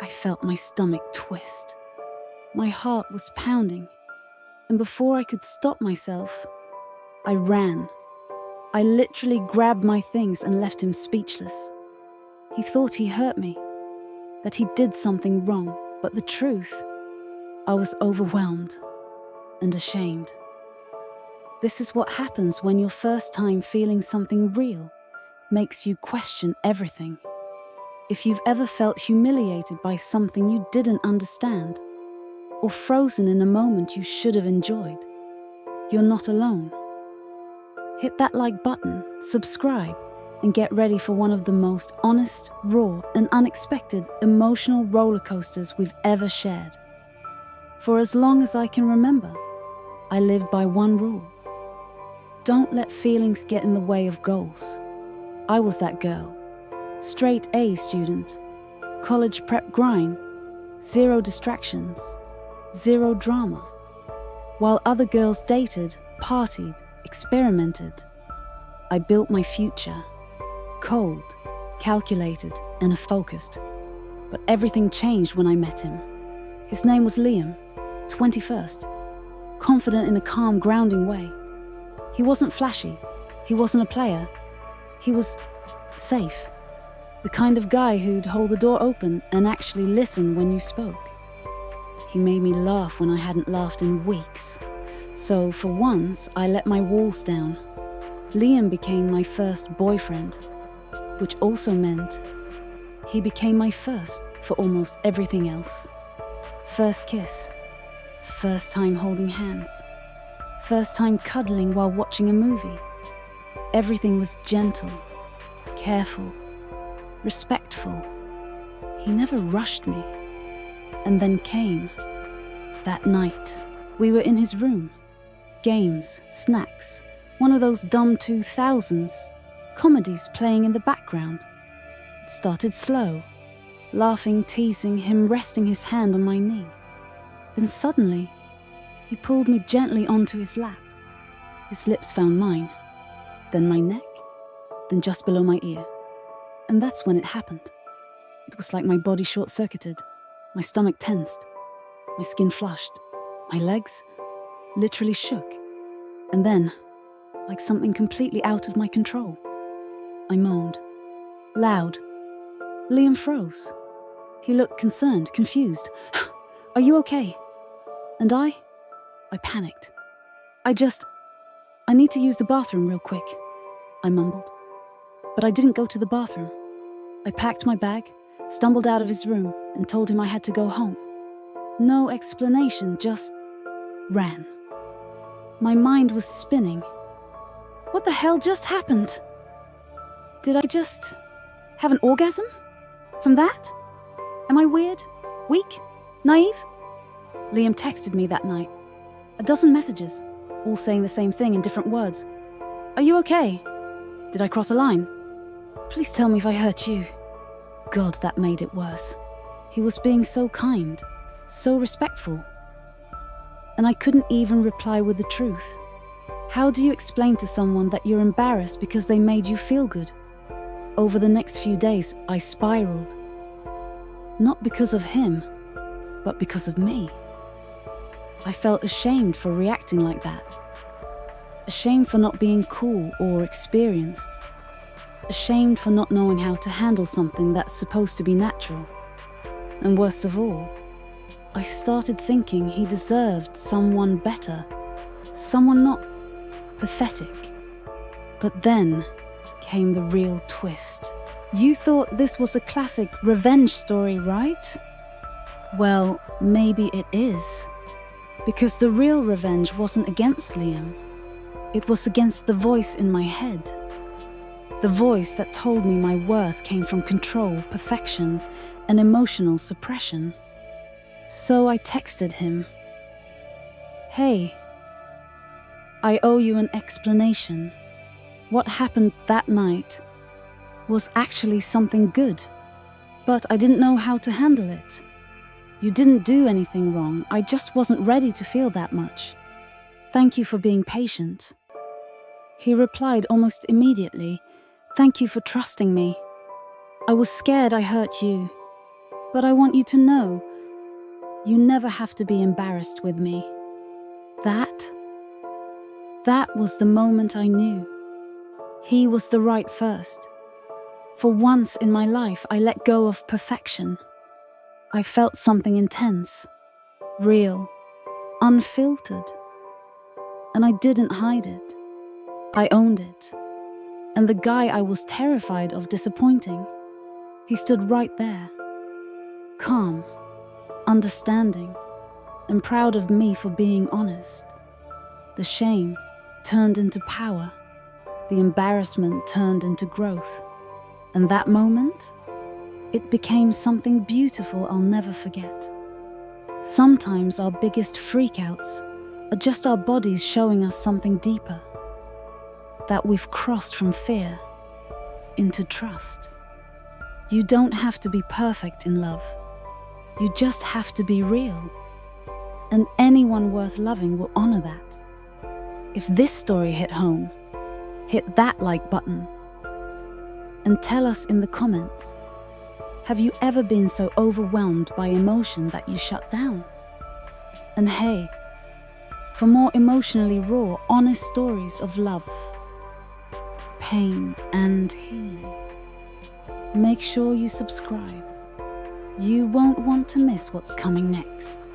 I felt my stomach twist. My heart was pounding, and before I could stop myself, I ran. I literally grabbed my things and left him speechless. He thought he hurt me, that he did something wrong, but the truth, I was overwhelmed and ashamed. This is what happens when your first time feeling something real makes you question everything. If you've ever felt humiliated by something you didn't understand, or frozen in a moment you should have enjoyed, you're not alone. Hit that like button, subscribe, and get ready for one of the most honest, raw, and unexpected emotional roller coasters we've ever shared. For as long as I can remember, I live by one rule. Don't let feelings get in the way of goals. I was that girl. Straight A student, college prep grind, 0 distractions, 0 drama. While other girls dated, partied, experimented, I built my future. Cold, calculated, and focused. But everything changed when I met him. His name was Liam, 21st, confident in a calm, grounding way. He wasn't flashy, he wasn't a player, he was safe. The kind of guy who'd hold the door open and actually listen when you spoke. He made me laugh when I hadn't laughed in weeks. So for once, I let my walls down. Liam became my first boyfriend, which also meant he became my first for almost everything else. First kiss, first time holding hands, first time cuddling while watching a movie. Everything was gentle, careful, respectful. He never rushed me. And then came that night. We were in his room. Games, snacks, one of those dumb 2000s comedies playing in the background. It started slow, laughing, teasing, him resting his hand on my knee. Then suddenly, he pulled me gently onto his lap. His lips found mine, then my neck, then just below my ear. And that's when it happened. It was like my body short-circuited, my stomach tensed, my skin flushed, my legs literally shook. And then, like something completely out of my control, I moaned. Loud. Liam froze. He looked concerned, confused. Are you okay? And I panicked. I need to use the bathroom real quick, I mumbled. But I didn't go to the bathroom. I packed my bag, stumbled out of his room, and told him I had to go home. No explanation, just ran. My mind was spinning. What the hell just happened? Did I just have an orgasm? From that? Am I weird? Weak? Naive? Liam texted me that night. 12 messages, all saying the same thing in different words. Are you okay? Did I cross a line? Please tell me if I hurt you. God, that made it worse. He was being so kind, so respectful. And I couldn't even reply with the truth. How do you explain to someone that you're embarrassed because they made you feel good? Over the next few days, I spiraled. Not because of him, but because of me. I felt ashamed for reacting like that. Ashamed for not being cool or experienced. Ashamed for not knowing how to handle something that's supposed to be natural. And worst of all, I started thinking he deserved someone better. Someone not pathetic. But then came the real twist. You thought this was a classic revenge story, right? Well, maybe it is. Because the real revenge wasn't against Liam. It was against the voice in my head. The voice that told me my worth came from control, perfection, and emotional suppression. So I texted him. Hey, I owe you an explanation. What happened that night was actually something good, but I didn't know how to handle it. You didn't do anything wrong, I just wasn't ready to feel that much. Thank you for being patient. He replied almost immediately, thank you for trusting me. I was scared I hurt you. But I want you to know, you never have to be embarrassed with me. That was the moment I knew. He was the right first. For once in my life, I let go of perfection. I felt something intense, real, unfiltered. And I didn't hide it. I owned it. And the guy I was terrified of disappointing, he stood right there, calm, understanding, and proud of me for being honest. The shame turned into power. The embarrassment turned into growth. And that moment, it became something beautiful I'll never forget. Sometimes our biggest freakouts are just our bodies showing us something deeper. That we've crossed from fear into trust. You don't have to be perfect in love. You just have to be real. And anyone worth loving will honor that. If this story hit home, hit that like button. And tell us in the comments, have you ever been so overwhelmed by emotion that you shut down? And hey, for more emotionally raw, honest stories of love, pain, and healing, make sure you subscribe. You won't want to miss what's coming next.